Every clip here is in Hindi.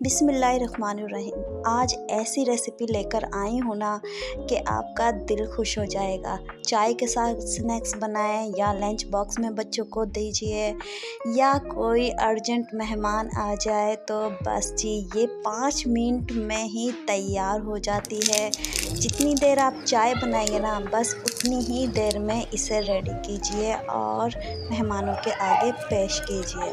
बिस्मिल्लाहिर्रहमानिर्रहीम। आज ऐसी रेसिपी लेकर आई हूँ ना कि आपका दिल खुश हो जाएगा। चाय के साथ स्नैक्स बनाएं या लंच बॉक्स में बच्चों को दीजिए या कोई अर्जेंट मेहमान आ जाए तो बस जी ये 5 मिनट में ही तैयार हो जाती है। जितनी देर आप चाय बनाइए ना बस उतनी ही देर में इसे रेडी कीजिए और मेहमानों के आगे पेश कीजिए।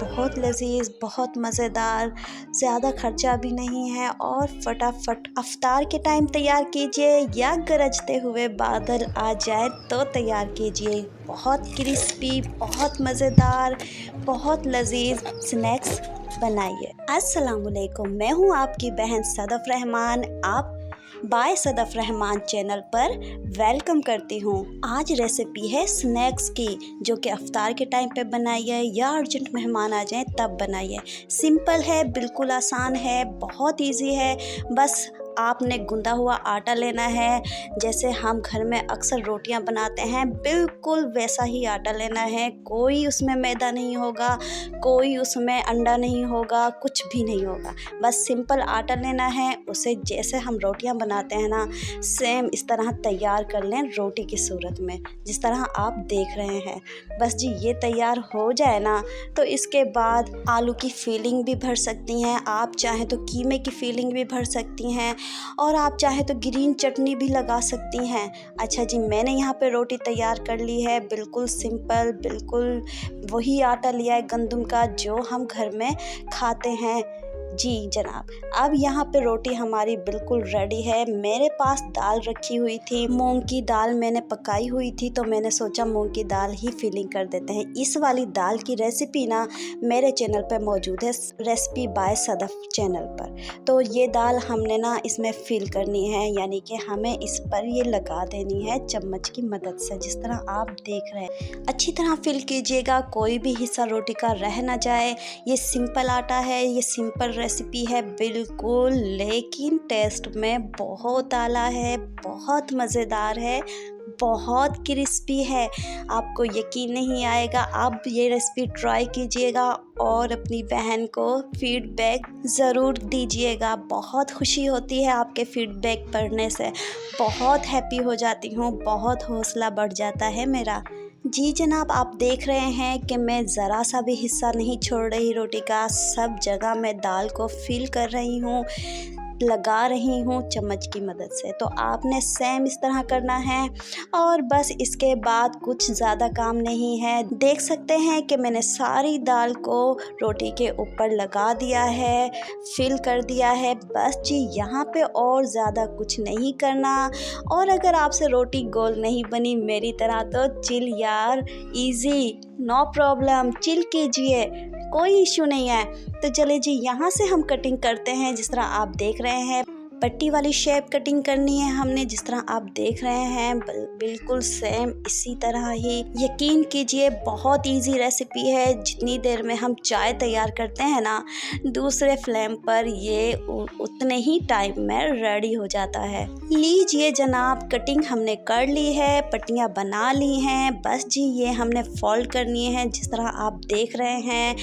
बहुत लजीज, बहुत मज़ेदार, ज़्यादा खर्चा भी नहीं है और फटाफट अफ्तार के टाइम तैयार कीजिए या गरजते हुए बादल आ जाए तो तैयार कीजिए। बहुत क्रिस्पी, बहुत मज़ेदार, बहुत लजीज स्नैक्स बनाइए। अस्सलाम वालेकुम, मैं हूँ आपकी बहन सदफ़ रहमान। आप बाय सदफ़ रहमान चैनल पर वेलकम करती हूँ। आज रेसिपी है स्नैक्स की, जो कि अफ्तार के टाइम पे बनाइए या अर्जेंट मेहमान आ जाएं तब बनाइए। सिंपल है, बिल्कुल आसान है, बहुत इजी है। बस आपने गूंदा हुआ आटा लेना है। जैसे हम घर में अक्सर रोटियां बनाते हैं बिल्कुल वैसा ही आटा लेना है। कोई उसमें मैदा नहीं होगा, कोई उसमें अंडा नहीं होगा, कुछ भी नहीं होगा। बस सिंपल आटा लेना है। उसे जैसे हम रोटियां बनाते हैं ना सेम इस तरह तैयार कर लें रोटी की सूरत में, जिस तरह आप देख रहे हैं। बस जी ये तैयार हो जाए ना तो इसके बाद आलू की फीलिंग भी भर सकती हैं आप, चाहें तो कीमे की फीलिंग भी भर सकती हैं और आप चाहें तो ग्रीन चटनी भी लगा सकती हैं। अच्छा जी, मैंने यहाँ पे रोटी तैयार कर ली है, बिल्कुल सिंपल, बिल्कुल वही आटा लिया है गंदम का जो हम घर में खाते हैं। जी जनाब, अब यहाँ पे रोटी हमारी बिल्कुल रेडी है। मेरे पास दाल रखी हुई थी, मूंग की दाल मैंने पकाई हुई थी, तो मैंने सोचा मूंग की दाल ही फिलिंग कर देते हैं। इस वाली दाल की रेसिपी ना मेरे चैनल पे मौजूद है, रेसिपी बाय सदफ़ चैनल पर। तो ये दाल हमने ना इसमें फिल करनी है, यानी कि हमें इस पर ये लगा देनी है चम्मच की मदद से, जिस तरह आप देख रहे हैं। अच्छी तरह फिल कीजिएगा, कोई भी हिस्सा रोटी का रह ना जाए। ये सिंपल आटा है, ये सिंपल रेसिपी है बिल्कुल, लेकिन टेस्ट में बहुत आला है, बहुत मज़ेदार है, बहुत क्रिस्पी है। आपको यकीन नहीं आएगा। आप ये रेसिपी ट्राई कीजिएगा और अपनी बहन को फीडबैक ज़रूर दीजिएगा। बहुत खुशी होती है आपके फीडबैक पढ़ने से, बहुत हैप्पी हो जाती हूँ, बहुत हौसला बढ़ जाता है मेरा। जी जनाब, आप देख रहे हैं कि मैं ज़रा सा भी हिस्सा नहीं छोड़ रही रोटी का। सब जगह मैं दाल को फिल कर रही हूँ, लगा रही हूँ चम्मच की मदद से। तो आपने सेम इस तरह करना है और बस इसके बाद कुछ ज़्यादा काम नहीं है। देख सकते हैं कि मैंने सारी दाल को रोटी के ऊपर लगा दिया है, फिल कर दिया है। बस जी यहाँ पे और ज़्यादा कुछ नहीं करना। और अगर आपसे रोटी गोल नहीं बनी मेरी तरह तो चिल यार, इजी, नो प्रॉब्लम, चिल कीजिए, कोई इशू नहीं है। तो चलिए जी यहाँ से हम कटिंग करते हैं। जिस तरह आप देख रहे हैं पट्टी वाली शेप कटिंग करनी है हमने, जिस तरह आप देख रहे हैं बिल्कुल सेम इसी तरह ही। यकीन कीजिए बहुत इजी रेसिपी है। जितनी देर में हम चाय तैयार करते हैं ना दूसरे फ्लेम पर, ये उतने ही टाइम में रेडी हो जाता है। लीजिए जनाब, कटिंग हमने कर ली है, पट्टियाँ बना ली हैं। बस जी ये हमने फोल्ड करनी है, जिस तरह आप देख रहे हैं।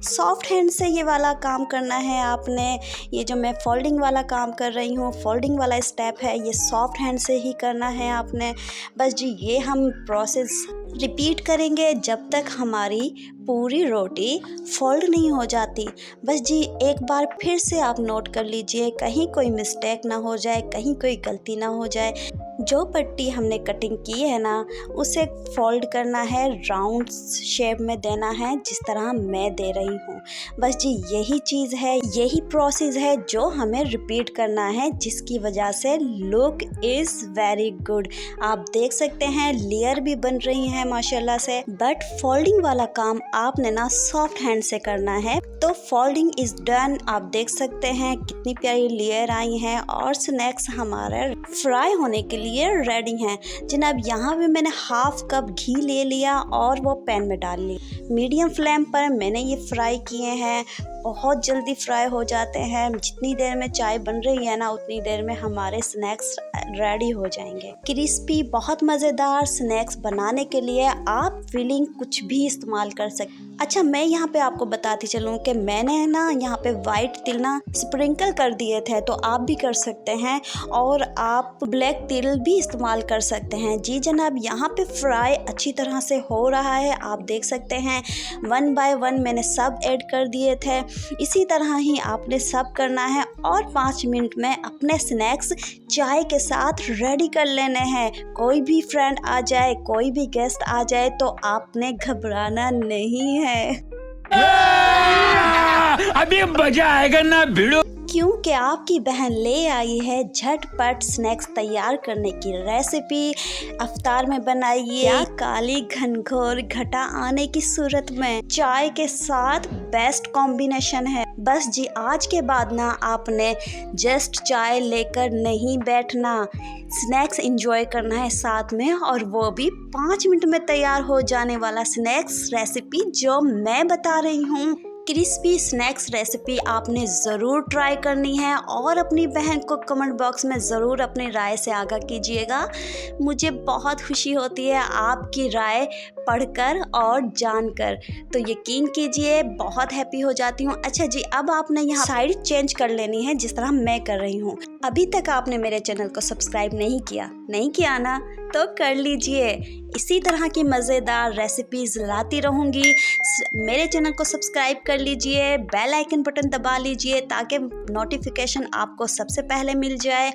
सॉफ्ट हैंड से ये वाला काम करना है आपने। ये जो मैं फोल्डिंग वाला काम कर रही हूँ, फोल्डिंग वाला स्टेप है, ये सॉफ्ट हैंड से ही करना है आपने। बस जी ये हम प्रोसेस रिपीट करेंगे जब तक हमारी पूरी रोटी फोल्ड नहीं हो जाती। बस जी एक बार फिर से आप नोट कर लीजिए, कहीं कोई मिस्टेक ना हो जाए, कहीं कोई गलती ना हो जाए। जो पट्टी हमने कटिंग की है ना उसे फोल्ड करना है, राउंड शेप में देना है, जिस तरह मैं दे रही हूँ। बस जी यही चीज़ है, यही प्रोसेस है जो हमें रिपीट करना है, जिसकी वजह से लुक इज़ वेरी गुड। आप देख सकते हैं लेयर भी बन रही हैं माशाल्लाह से। बट फोल्डिंग वाला काम आपने ना सॉफ्ट हैंड से करना है। तो फोल्डिंग इज़ डन। आप देख सकते हैं कितनी प्यारी लेयर आई हैं और स्नैक्स हमारे फ्राई होने के लिए रेडी हैं। जनाब यहाँ पे मैंने हाफ कप घी ले लिया और वो पैन में डाल ली। मीडियम फ्लेम पर मैंने ये फ्राई किए हैं। बहुत जल्दी फ्राई हो जाते हैं। जितनी देर में चाय बन रही है ना उतनी देर में हमारे स्नैक्स रेडी हो जाएंगे। क्रिस्पी बहुत मज़ेदार स्नैक्स बनाने के लिए आप फिलिंग कुछ भी इस्तेमाल कर सकते। अच्छा, मैं यहाँ पे आपको बताती चलूँ कि मैंने ना यहाँ पे वाइट तिल ना स्प्रिंकल कर दिए थे, तो आप भी कर सकते हैं और आप ब्लैक तिल भी इस्तेमाल कर सकते हैं। जी जनाब, यहाँ पे फ्राई अच्छी तरह से हो रहा है, आप देख सकते हैं। 1 बाय 1 मैंने सब ऐड कर दिए थे। इसी तरह ही आपने सब करना है और 5 मिनट में अपने स्नैक्स चाय के साथ रेडी कर लेने हैं। कोई भी फ्रेंड आ जाए, कोई भी गेस्ट आ जाए तो आपने घबराना नहीं है। अभी मजा आएगा ना भिड़ो, क्योंकि आपकी बहन ले आई है झटपट स्नैक्स तैयार करने की रेसिपी। अफ्तार में बनाइए या काली घनघोर घटा आने की सूरत में चाय के साथ बेस्ट कॉम्बिनेशन है। बस जी, आज के बाद ना आपने जस्ट चाय लेकर नहीं बैठना, स्नैक्स एंजॉय करना है साथ में, और वो भी 5 मिनट में तैयार हो जाने वाला स्नैक्स रेसिपी जो मैं बता रही हूँ। क्रिस्पी स्नैक्स रेसिपी आपने ज़रूर ट्राई करनी है और अपनी बहन को कमेंट बॉक्स में ज़रूर अपनी राय से आगाह कीजिएगा। मुझे बहुत खुशी होती है आपकी राय पढ़कर और जानकर, तो यकीन कीजिए बहुत हैप्पी हो जाती हूँ। अच्छा जी, अब आपने यहाँ साइड चेंज कर लेनी है जिस तरह मैं कर रही हूँ। अभी तक आपने मेरे चैनल को सब्सक्राइब नहीं किया ना, तो कर लीजिए। इसी तरह की मज़ेदार रेसिपीज़ लाती रहूँगी। मेरे चैनल को सब्सक्राइब कर लीजिए, बेल आइकन बटन दबा लीजिए ताकि नोटिफिकेशन आपको सबसे पहले मिल जाए,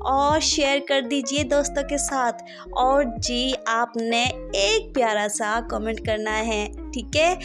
और शेयर कर दीजिए दोस्तों के साथ। और जी, आपने एक प्यारा सा कमेंट करना है, ठीक है।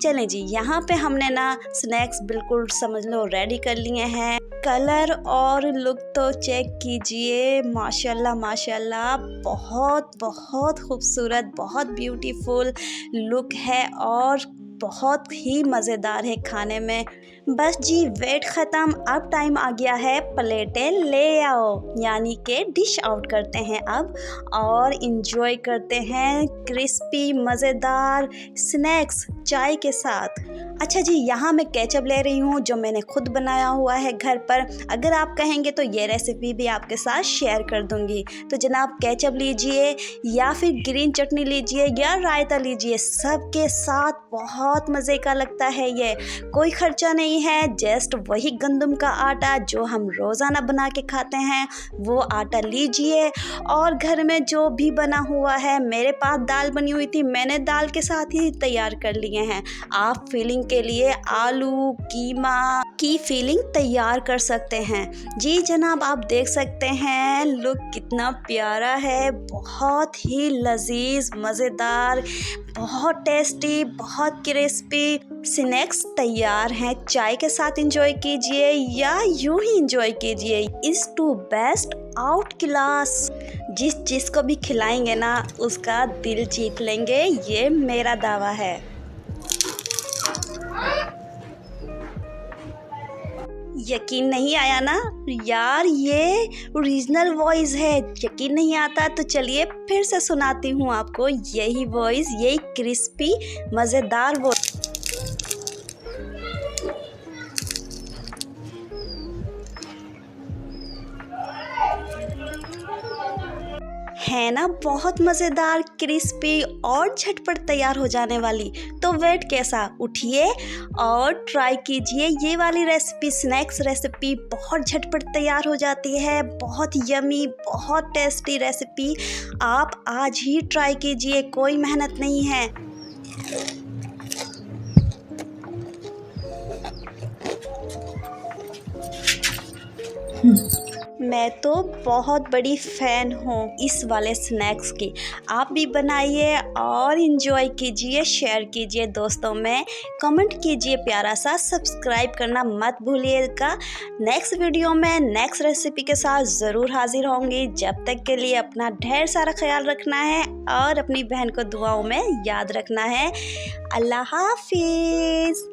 चलें जी, यहाँ पे हमने ना स्नैक्स बिल्कुल समझ लो रेडी कर लिए हैं। कलर और लुक तो चेक कीजिए, माशाल्लाह माशाल्लाह, बहुत बहुत खूबसूरत, बहुत ब्यूटीफुल लुक है और बहुत ही मज़ेदार है खाने में। बस जी, वेट ख़त्म, अब टाइम आ गया है प्लेटें ले आओ, यानी कि डिश आउट करते हैं अब और इंजॉय करते हैं क्रिस्पी मज़ेदार स्नैक्स चाय के साथ। अच्छा जी, यहाँ मैं केचप ले रही हूँ जो मैंने खुद बनाया हुआ है घर पर। अगर आप कहेंगे तो ये रेसिपी भी आपके साथ शेयर कर दूँगी। तो जनाब, केचप लीजिए या फिर ग्रीन चटनी लीजिए या रायता लीजिए, सबके साथ बहुत मज़े का लगता है ये। कोई खर्चा नहीं है, जस्ट वही गंदम का आटा जो हम रोज़ाना बना के खाते हैं वो आटा लीजिए, और घर में जो भी बना हुआ है, मेरे पास दाल बनी हुई थी, मैंने दाल के साथ ही तैयार कर लिए हैं। आप फिलिंग के लिए आलू कीमा की फिलिंग तैयार कर सकते हैं। जी जनाब, आप देख सकते हैं लुक कितना प्यारा है, बहुत ही लजीज मज़ेदार, बहुत टेस्टी, बहुत क्रिस्पी स्नैक्स तैयार हैं। चाय के साथ एंजॉय कीजिए या यूं ही एंजॉय कीजिए। इस टू बेस्ट आउट क्लास, जिसको भी खिलाएंगे ना उसका दिल जीत लेंगे, ये मेरा दावा है। यकीन नहीं आया ना यार, ये ओरिजिनल वॉइस है। यकीन नहीं आता तो चलिए फिर से सुनाती हूँ आपको यही वॉइस, यही क्रिस्पी मज़ेदार वॉइस है ना, बहुत मज़ेदार, क्रिस्पी और झटपट तैयार हो जाने वाली। तो वेट कैसा, उठिए और ट्राई कीजिए ये वाली रेसिपी। स्नैक्स रेसिपी बहुत झटपट तैयार हो जाती है, बहुत यमी, बहुत टेस्टी रेसिपी। आप आज ही ट्राई कीजिए, कोई मेहनत नहीं है। मैं तो बहुत बड़ी फ़ैन हूँ इस वाले स्नैक्स की। आप भी बनाइए और इन्जॉय कीजिए, शेयर कीजिए दोस्तों में, कमेंट कीजिए प्यारा सा, सब्सक्राइब करना मत भूलिएगा। नेक्स्ट वीडियो में नेक्स्ट रेसिपी के साथ ज़रूर हाजिर होंगी। जब तक के लिए अपना ढेर सारा ख्याल रखना है और अपनी बहन को दुआओं में याद रखना है। अल्लाह हाफिज़।